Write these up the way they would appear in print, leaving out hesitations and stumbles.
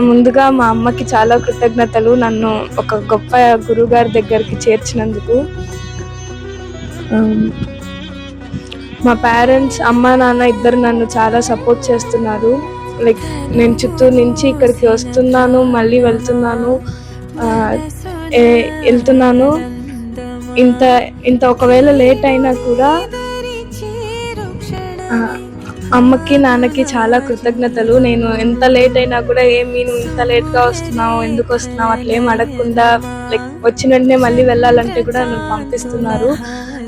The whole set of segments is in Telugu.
ముందుగా మా అమ్మకి చాలా కృతజ్ఞతలు నన్ను ఒక గొప్ప గురువుగారి దగ్గరికి చేర్చినందుకు. మా పేరెంట్స్ అమ్మ నాన్న ఇద్దరు నన్ను చాలా సపోర్ట్ చేస్తున్నారు. లైక్ నేను చిత్తూరు నుంచి ఇక్కడికి వస్తున్నాను, మళ్ళీ వెళ్తున్నాను. ఇంత ఇంత ఒకవేళ లేట్ అయినా కూడా అమ్మకి నాన్నకి చాలా కృతజ్ఞతలు. నేను ఎంత లేట్ అయినా కూడా నువ్వు ఇంత లేట్గా వస్తున్నావు, ఎందుకు వస్తున్నావు అట్లా ఏం అడగకుండా లైక్ వచ్చిన వెంటనే మళ్ళీ వెళ్ళాలంటే కూడా నన్ను పంపిస్తున్నారు.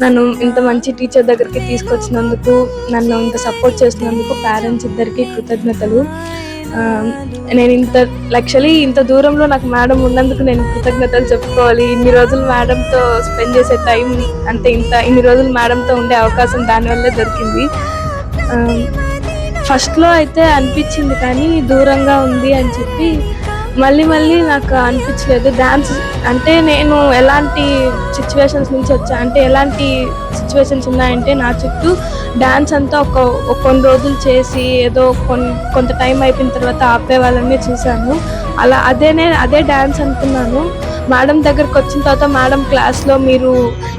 నన్ను ఇంత మంచి టీచర్ దగ్గరికి తీసుకొచ్చినందుకు, నన్ను ఇంత సపోర్ట్ చేస్తున్నందుకు పేరెంట్స్ ఇద్దరికి కృతజ్ఞతలు. నేను ఇంత దూరంలో నాకు మేడం ఉన్నందుకు నేను కృతజ్ఞతలు చెప్పుకోవాలి. ఇన్ని రోజులు మేడంతో స్పెండ్ చేసే టైం అంటే ఇన్ని రోజులు మేడంతో ఉండే అవకాశం దానివల్లే దొరికింది. ఫస్ట్లో అయితే అనిపించింది కానీ దూరంగా ఉంది అని చెప్పి మళ్ళీ నాకు అనిపించలేదు. డ్యాన్స్ అంటే నేను ఎలాంటి సిచ్యువేషన్స్ నుంచి వచ్చా అంటే ఎలాంటి సిచ్యువేషన్స్ ఉన్నాయంటే నా చుట్టూ డ్యాన్స్ అంతా కొన్ని రోజులు చేసి ఏదో కొంత టైం అయిపోయిన తర్వాత ఆపే వాళ్ళని చూశాను. అదే డ్యాన్స్ అనుకున్నాను. మేడం దగ్గరకు వచ్చిన తర్వాత మేడం క్లాస్లో మీరు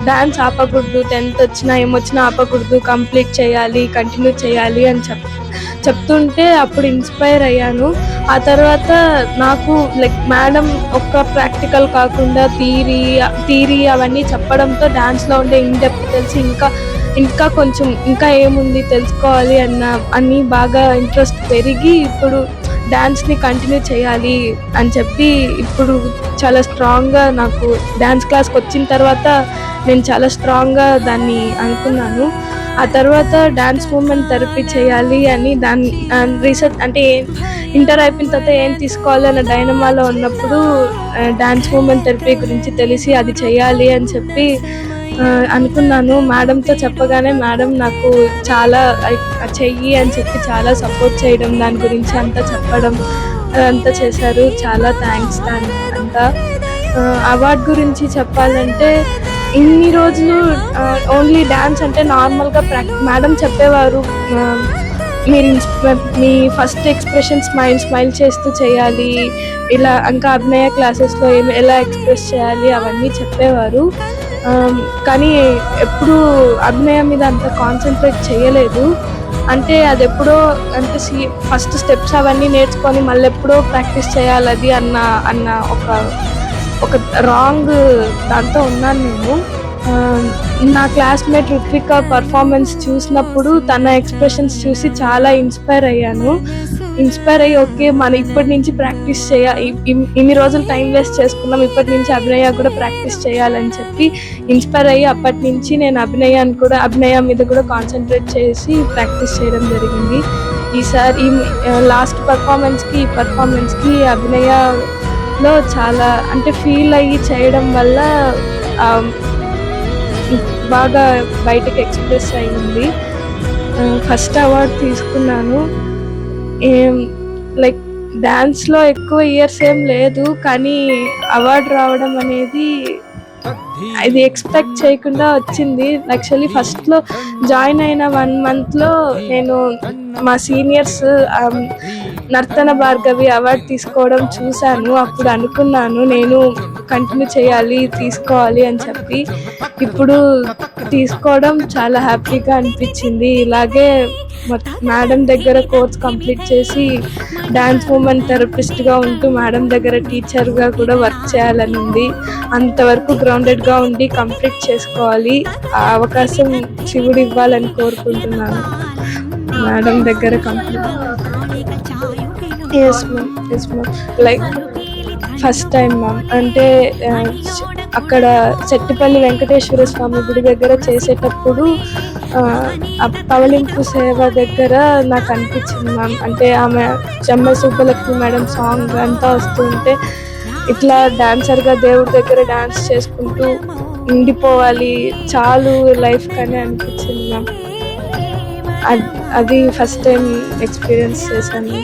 డ్యాన్స్ ఆపకూడదు, 10th వచ్చినా ఏమొచ్చినా ఆపకూడదు, కంప్లీట్ చేయాలి, కంటిన్యూ చేయాలి అని చెప్తుంటే అప్పుడు ఇన్స్పైర్ అయ్యాను. ఆ తర్వాత నాకు లైక్ మేడం ఒక్క ప్రాక్టికల్ కాకుండా థీరీ అవన్నీ చెప్పడంతో డ్యాన్స్లో ఉండే ఇన్డెప్త్ తెలిసి ఇంకా ఏముంది తెలుసుకోవాలి అన్ని బాగా ఇంట్రెస్ట్ పెరిగి ఇప్పుడు డ్యాన్స్ని కంటిన్యూ చేయాలి అని చెప్పి ఇప్పుడు చాలా స్ట్రాంగ్గా నాకు డ్యాన్స్ క్లాస్కి వచ్చిన తర్వాత నేను చాలా స్ట్రాంగ్గా దాన్ని అనుకున్నాను. ఆ తర్వాత డ్యాన్స్ మూమెంట్ థెరపీ చేయాలి అని రీసెర్చ్ అంటే ఇంటర్ అయిపోయిన తర్వాత ఏం తీసుకోవాలి అన్న డైనమాలో ఉన్నప్పుడు డ్యాన్స్ మూమెంట్ థెరపీ గురించి తెలిసి అది చేయాలి అని చెప్పి అనుకున్నాను. మేడంతో చెప్పగానే మేడం నాకు చాలా చెయ్యి అని చెప్పి చాలా సపోర్ట్ చేయడం, దాని గురించి అంతా చెప్పడం అదంతా చేశారు. చాలా థ్యాంక్స్ అంతా. అవార్డు గురించి చెప్పాలంటే ఇన్ని రోజులు ఓన్లీ డ్యాన్స్ అంటే నార్మల్గా మేడం చెప్పేవారు, మీ ఫస్ట్ ఎక్స్ప్రెషన్ స్మైల్ చేస్తూ చేయాలి, ఇలా ఇంకా అభినయ క్లాసెస్లో ఎలా ఎక్స్ప్రెస్ చేయాలి అవన్నీ చెప్పేవారు. కానీ ఎప్పుడూ అభినయం మీద అంత కాన్సన్ట్రేట్ చేయలేదు. అంటే అది ఎప్పుడో అంటే ఫస్ట్ స్టెప్స్ అవన్నీ నేర్చుకొని మళ్ళీ ఎప్పుడో ప్రాక్టీస్ చేయాలి అది అన్న ఒక రాంగ్ దాంతో ఉన్నాను నేను. నా క్లాస్మేట్ రుత్విక పర్ఫార్మెన్స్ చూసినప్పుడు తన ఎక్స్ప్రెషన్స్ చూసి చాలా ఇన్స్పైర్ అయ్యి ఓకే మనం ఇప్పటి నుంచి ప్రాక్టీస్ ఇన్ని రోజులు టైం వేస్ట్ చేసుకున్నాం, ఇప్పటి నుంచి అభినయ కూడా ప్రాక్టీస్ చేయాలని చెప్పి ఇన్స్పైర్ అయ్యి అప్పటి నుంచి నేను అభినయ మీద కూడా కాన్సన్ట్రేట్ చేసి ప్రాక్టీస్ చేయడం జరిగింది. ఈసారి లాస్ట్ పర్ఫార్మెన్స్కి అభినయలో చాలా అంటే ఫీల్ అయ్యి చేయడం వల్ల బాగా బయటకు ఎక్స్ప్రెస్ అయ్యింది. ఫస్ట్ అవార్డు తీసుకున్నాను. లైక్ డ్యాన్స్లో ఎక్కువ ఇయర్స్ ఏం లేదు కానీ అవార్డు రావడం అనేది ఇది ఎక్స్పెక్ట్ చేయకుండా వచ్చింది. యాక్చువల్లీ ఫస్ట్లో జాయిన్ అయిన 1 monthలో నేను మా సీనియర్స్ నర్తన భార్గవి అవార్డు తీసుకోవడం చూశాను. అప్పుడు అనుకున్నాను నేను కంటిన్యూ చేయాలి, తీసుకోవాలి అని చెప్పి. ఇప్పుడు తీసుకోవడం చాలా హ్యాపీగా అనిపించింది. ఇలాగే మేడం దగ్గర కోర్స్ కంప్లీట్ చేసి డ్యాన్స్ మూమెంట్ థెరపిస్ట్గా ఉంటూ మేడం దగ్గర టీచర్గా కూడా వర్క్ చేయాలని ఉంది. అంతవరకు గ్రౌండెడ్గా ఉండి కంప్లీట్ చేసుకోవాలి. ఆ అవకాశం శివుడు ఇవ్వాలని కోరుకుంటున్నాను. మేడం దగ్గర complete yes ma'am like first time ma'am అంటే అక్కడ చెట్టిపల్లి వెంకటేశ్వర స్వామి గుడి దగ్గర చేసేటప్పుడు పవలింపు సేవ దగ్గర నాకు అనిపించింది మ్యామ్. అంటే ఆమె చెమ్మ సుబ్బలక్ష్మి మేడం సాంగ్ అంతా వస్తుంటే ఇట్లా డాన్సర్గా దేవుడి దగ్గర డాన్స్ చేసుకుంటూ ఉండిపోవాలి చాలు లైఫ్ కానీ అనిపించింది మ్యామ్. అది ఫస్ట్ టైం ఎక్స్పీరియన్స్ చేశాను.